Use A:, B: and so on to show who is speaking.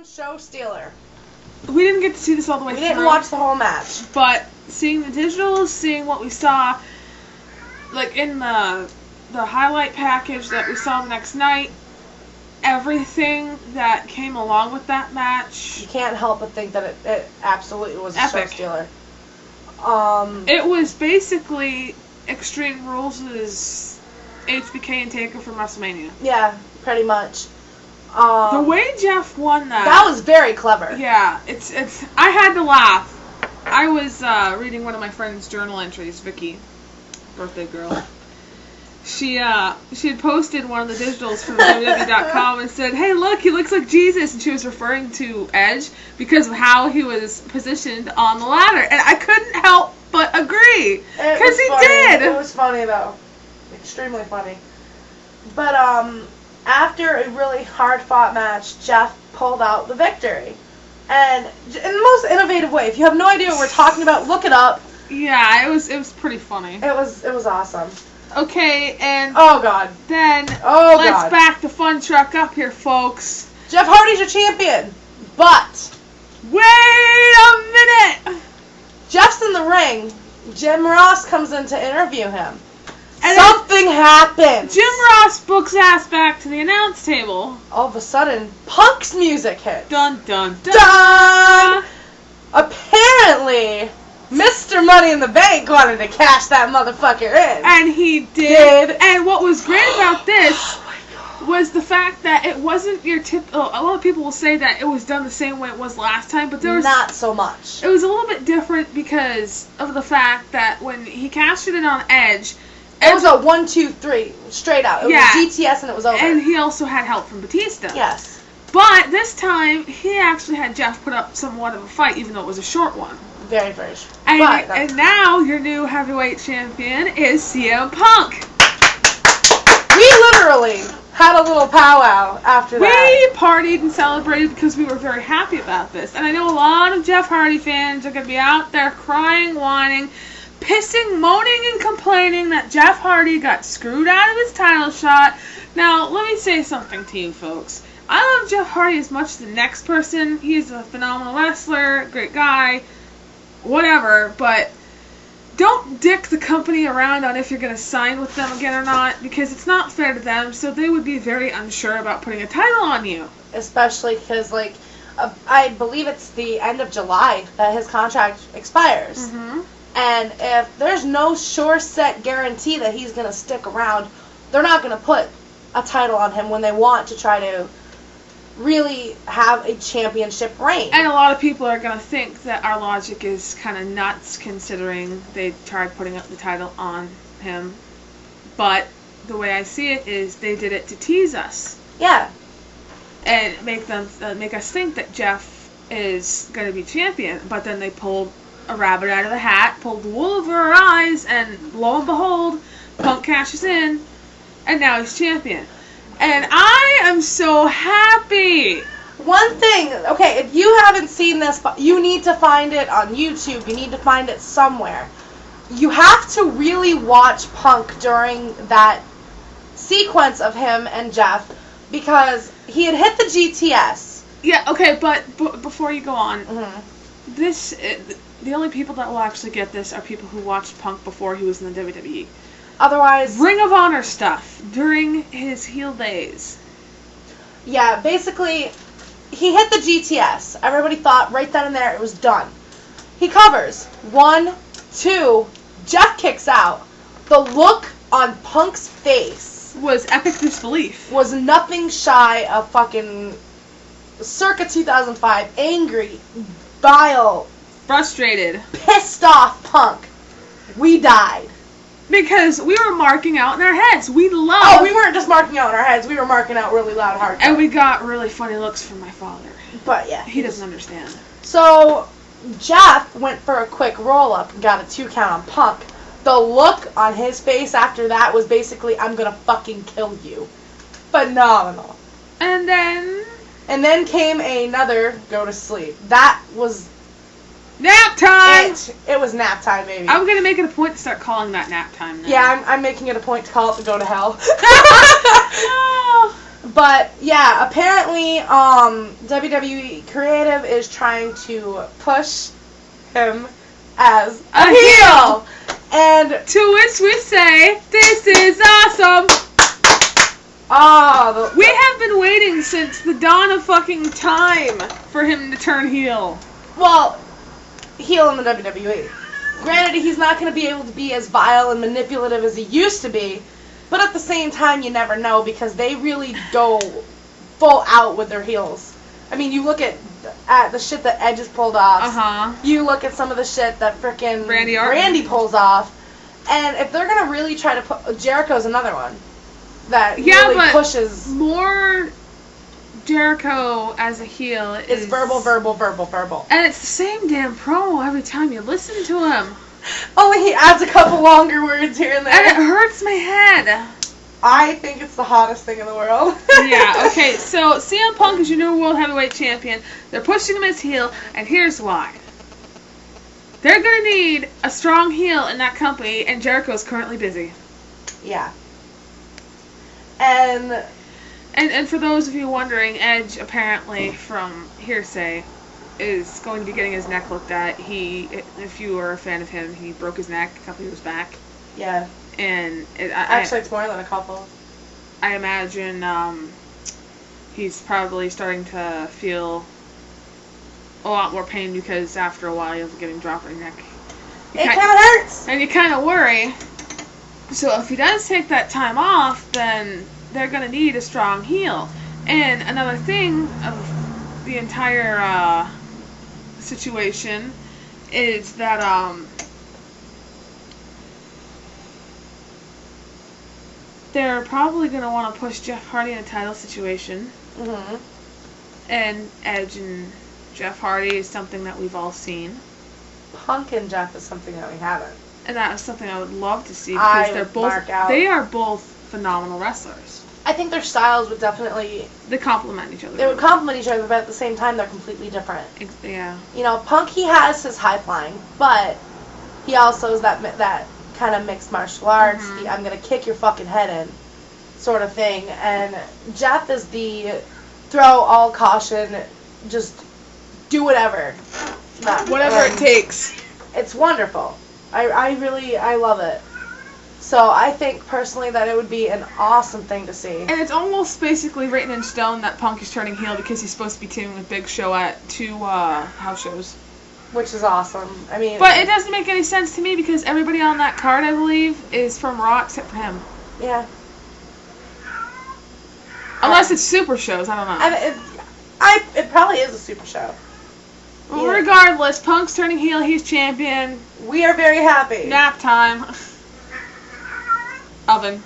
A: show stealer.
B: We didn't get to see this all the way through.
A: We didn't watch the whole match.
B: But seeing the digitals, seeing what we saw, like in the highlight package that we saw the next night, everything that came along with that match.
A: You can't help but think that it absolutely was a show stealer.
B: It was basically Extreme Rules' HBK and Taker from WrestleMania.
A: Yeah, pretty much.
B: The way Jeff won that.
A: That was very clever.
B: Yeah, it's. I had to laugh. I was reading one of my friend's journal entries, Vicky, birthday girl. She had posted one of the digitals from WWE.com and said, "Hey, look, he looks like Jesus," and she was referring to Edge because of how he was positioned on the ladder, and I couldn't help but agree because he did.
A: It was funny though, extremely funny. But after a really hard-fought match, Jeff pulled out the victory, and in the most innovative way. If you have no idea what we're talking about, look it up.
B: Yeah, it was pretty funny.
A: It was awesome.
B: Okay, and
A: oh god,
B: then let's back the fun truck up here, folks.
A: Jeff Hardy's your champion, but
B: wait a minute.
A: Jeff's in the ring. Jim Ross comes in to interview him. And something happens.
B: Jim Ross books ass back to the announce table.
A: All of a sudden, Punk's music hits.
B: Dun dun dun.
A: Dun! Apparently, Mr. Money in the Bank wanted to cash that motherfucker in.
B: And he did. And what was great about this was the fact that it wasn't your a lot of people will say that it was done the same way it was last time, but there was
A: not so much.
B: It was a little bit different because of the fact that when he cashed it in on Edge,
A: it was a 1, 2, 3 straight out. It was GTS and it was over.
B: And he also had help from Batista.
A: Yes.
B: But this time he actually had Jeff put up somewhat of a fight, even though it was a short one.
A: Very, very short.
B: And now your new heavyweight champion is CM Punk.
A: We literally had a little powwow after that.
B: We partied and celebrated because we were very happy about this. And I know a lot of Jeff Hardy fans are going to be out there crying, whining, pissing, moaning, and complaining that Jeff Hardy got screwed out of his title shot. Now, let me say something to you folks. I love Jeff Hardy as much as the next person. He's a phenomenal wrestler, great guy, whatever, but don't dick the company around on if you're going to sign with them again or not, because it's not fair to them, so they would be very unsure about putting a title on you.
A: Especially because, I believe it's the end of July that his contract expires.
B: Mm-hmm.
A: And if there's no sure set guarantee that he's going to stick around, they're not going to put a title on him when they want to try to really have a championship reign.
B: And a lot of people are going to think that our logic is kind of nuts considering they tried putting up the title on him. But the way I see it is they did it to tease us.
A: Yeah.
B: And make us think that Jeff is going to be champion, but then they pulled a rabbit out of the hat, pulled the wool over our eyes, and lo and behold, Punk cashes in, and now he's champion. And I am so happy.
A: One thing, okay, if you haven't seen this, you need to find it on YouTube. You need to find it somewhere. You have to really watch Punk during that sequence of him and Jeff, because he had hit the GTS.
B: Yeah, okay, but before you go on,
A: mm-hmm.
B: The only people that will actually get this are people who watched Punk before he was in the WWE.
A: Otherwise,
B: Ring of Honor stuff during his heel days.
A: Yeah, basically, he hit the GTS. Everybody thought right then and there it was done. He covers. 1, 2, Jeff kicks out. The look on Punk's face
B: was epic disbelief.
A: Was nothing shy of fucking circa 2005. Angry, vile,
B: frustrated,
A: pissed off Punk. We died.
B: Because we were marking out in our heads. We
A: weren't just marking out in our heads. We were marking out really loud, hardcore.
B: And we got really funny looks from my father.
A: But yeah.
B: He doesn't understand.
A: So, Jeff went for a quick roll-up and got a 2 count on Punk. The look on his face after that was basically, I'm gonna fucking kill you. Phenomenal.
B: And then
A: came another go to sleep. That was
B: nap time!
A: It was nap time, baby.
B: I'm going to make it a point to start calling that nap time now.
A: Yeah, I'm making it a point to call it the go to hell. But yeah, apparently WWE Creative is trying to push him as a heel. And
B: to which we say, this is awesome.
A: Oh,
B: we have been waiting since the dawn of fucking time for him to turn heel.
A: Well, heel in the WWE. Granted, he's not going to be able to be as vile and manipulative as he used to be, but at the same time, you never know because they really go full out with their heels. I mean, you look at the shit that Edge has pulled off.
B: Uh-huh.
A: You look at some of the shit that frickin'
B: Randy
A: pulls off. And if they're going to really try to put... Jericho's another one that really pushes...
B: more Jericho as a heel is...
A: verbal.
B: And it's the same damn promo every time you listen to him.
A: Only he adds a couple longer words here and there.
B: And it hurts my head.
A: I think it's the hottest thing in the world.
B: Yeah, okay, so CM Punk is your new World Heavyweight Champion. They're pushing him as heel, and here's why. They're going to need a strong heel in that company, and Jericho's currently busy.
A: Yeah. And
B: for those of you wondering, Edge, apparently, from hearsay, is going to be getting his neck looked at. If you were a fan of him, he broke his neck a couple years back.
A: Yeah.
B: And
A: actually, it's more than a couple.
B: I imagine he's probably starting to feel a lot more pain because after a while you'll be getting dropped on your neck.
A: It kind of hurts!
B: And you kind of worry. So if he does take that time off, then they're going to need a strong heel. And another thing of the entire situation is that they're probably going to want to push Jeff Hardy in a title situation.
A: Mm-hmm.
B: And Edge and Jeff Hardy is something that we've all seen.
A: Punk and Jeff is something that we haven't.
B: And that is something I would love to see because they are both phenomenal wrestlers.
A: I think their styles would definitely...
B: They complement each other.
A: They would complement each other, but at the same time, they're completely different.
B: Yeah.
A: You know, Punk, he has his high flying, but he also is that kind of mixed martial arts,
B: Mm-hmm.
A: I'm going to kick your fucking head in sort of thing. And Jeff is the throw all caution, just do whatever.
B: Whatever it takes.
A: It's wonderful. I love it. So I think personally that it would be an awesome thing to see.
B: And it's almost basically written in stone that Punk is turning heel because he's supposed to be teaming with Big Show at 2 house shows.
A: Which is awesome. I mean...
B: But it doesn't make any sense to me because everybody on that card, I believe, is from Raw except for him.
A: Yeah.
B: Unless it's super shows, I don't know.
A: It probably is a super show.
B: Well, regardless, Punk's turning heel, he's champion.
A: We are very happy.
B: Nap time. Oven.